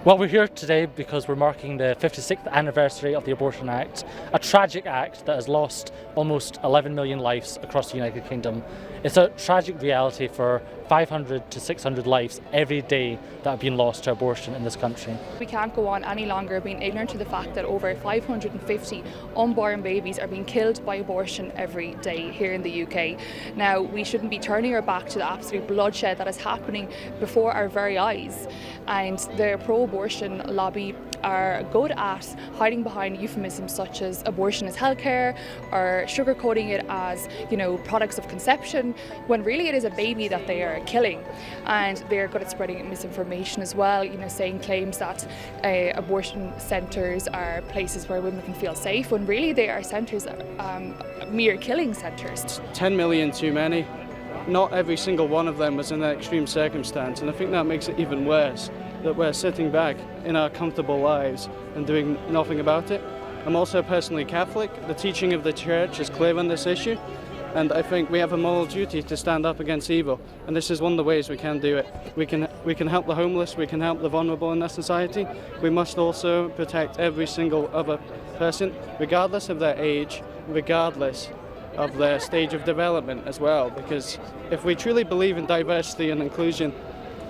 Well, we're here today because we're marking the 56th anniversary of the Abortion Act, a tragic act that has lost almost 11 million lives across the United Kingdom. It's a tragic reality for 500 to 600 lives every day that have been lost to abortion in this country. We can't go on any longer being ignorant to the fact that over 550 unborn babies are being killed by abortion every day here in the UK. Now, we shouldn't be turning our back to the absolute bloodshed that is happening before our very eyes. And the pro-abortion lobby are good at hiding behind euphemisms such as abortion is healthcare or sugarcoating it as, products of conception, when really it is a baby that they are killing. And they're good at spreading misinformation as well, saying claims that abortion centres are places where women can feel safe, when really they are centres, mere killing centres. 10 million too many. Not every single one of them was in that extreme circumstance, and I think that makes it even worse, that we're sitting back in our comfortable lives and doing nothing about it. I'm also personally Catholic. The teaching of the Church is clear on this issue, and I think we have a moral duty to stand up against evil, and this is one of the ways we can do it. We can help the homeless, we can help the vulnerable in our society. We must also protect every single other person, regardless of their age, regardless of their stage of development as well, because if we truly believe in diversity and inclusion,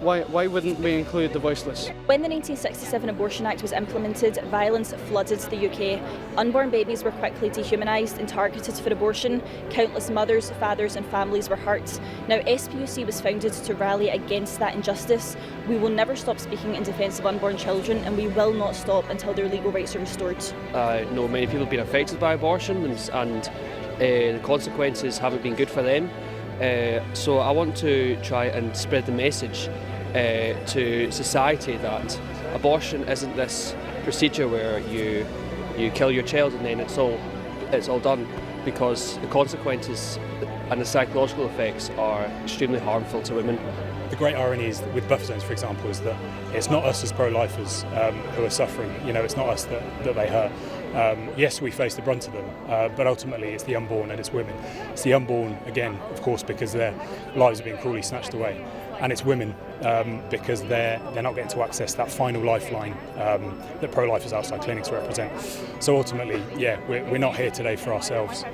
why wouldn't we include the voiceless? When the 1967 Abortion Act was implemented, violence flooded the UK. Unborn babies were quickly dehumanised and targeted for abortion. Countless mothers, fathers and families were hurt. Now, SPUC was founded to rally against that injustice. We will never stop speaking in defence of unborn children, and we will not stop until their legal rights are restored. I know many people have been affected by abortion and the consequences haven't been good for them. So I want to try and spread the message to society that abortion isn't this procedure where you kill your child and then it's all done, because the consequences and the psychological effects are extremely harmful to women. The great irony is that with buffer zones, for example, is that it's not us as pro-lifers who are suffering. It's not us that they hurt. Yes, we face the brunt of them, but ultimately it's the unborn and it's women. It's the unborn, again, of course, because their lives are being cruelly snatched away. And it's women because they're not getting to access that final lifeline that pro-lifers outside clinics represent. So ultimately, we're not here today for ourselves.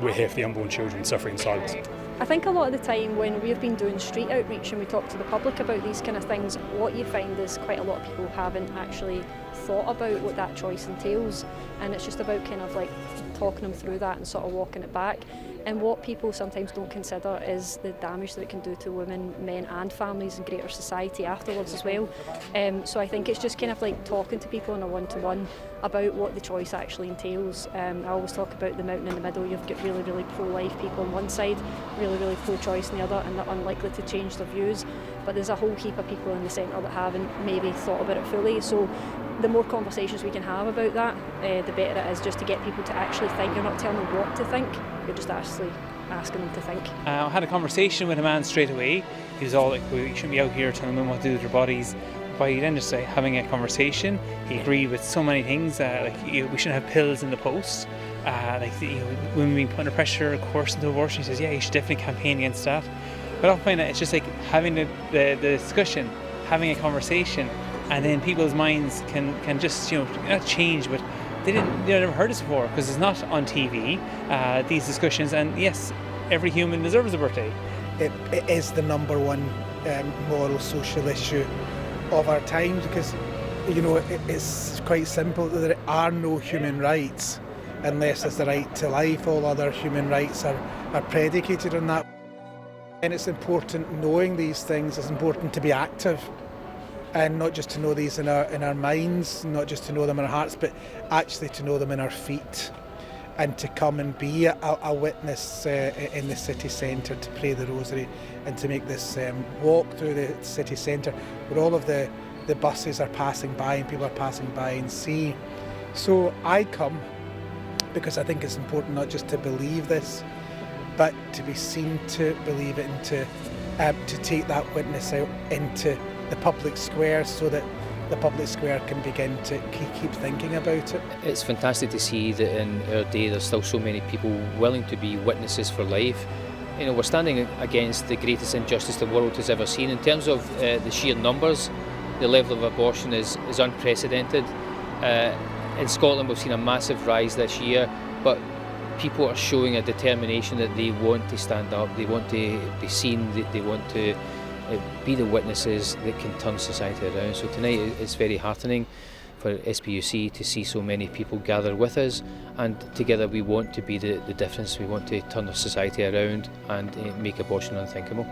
We're here for the unborn children suffering in silence. I think a lot of the time when we've been doing street outreach and we talk to the public about these kind of things, what you find is quite a lot of people haven't actually thought about what that choice entails, and it's just about kind of like talking them through that and sort of walking it back. And what people sometimes don't consider is the damage that it can do to women, men and families and greater society afterwards as well. So I think it's just kind of like talking to people in a one-to-one about what the choice actually entails. I always talk about the mountain in the middle. You've got really, really pro-life people on one side, really, really pro-choice on the other, and they're unlikely to change their views. But there's a whole heap of people in the centre that haven't maybe thought about it fully. So the more conversations we can have about that, the better it is, just to get people to actually think. You're not telling them what to think, you're just actually asking them to think. I had a conversation with a man straight away. He was all like, we shouldn't be out here telling women what to do with their bodies. By the end of having a conversation, he agreed with so many things, we shouldn't have pills in the post. Women being put under pressure, coerced into abortion. He says, you should definitely campaign against that. But I find that it's just like having the discussion, having a conversation, and then people's minds can just not change, but they never heard this before because it's not on TV, these discussions. And yes, every human deserves a birthday. It is the number one moral social issue of our time, because it's quite simple. There are no human rights unless there's the right to life. All other human rights are predicated on that. And it's important, knowing these things, it's important to be active, and not just to know these in our minds, not just to know them in our hearts, but actually to know them in our feet, and to come and be a witness in the city centre, to pray the rosary and to make this walk through the city centre where all of the buses are passing by and people are passing by and see. So I come because I think it's important not just to believe this, but to be seen to believe it, and to take that witness out into the public square, so that the public square can begin to keep thinking about it. It's fantastic to see that in our day there's still so many people willing to be witnesses for life. We're standing against the greatest injustice the world has ever seen. In terms of the sheer numbers, the level of abortion is unprecedented. In Scotland we've seen a massive rise this year, but people are showing a determination that they want to stand up, they want to be seen, they want to be the witnesses that can turn society around. So tonight is very heartening for SPUC to see so many people gather with us, and together we want to be the difference. We want to turn the society around and make abortion unthinkable.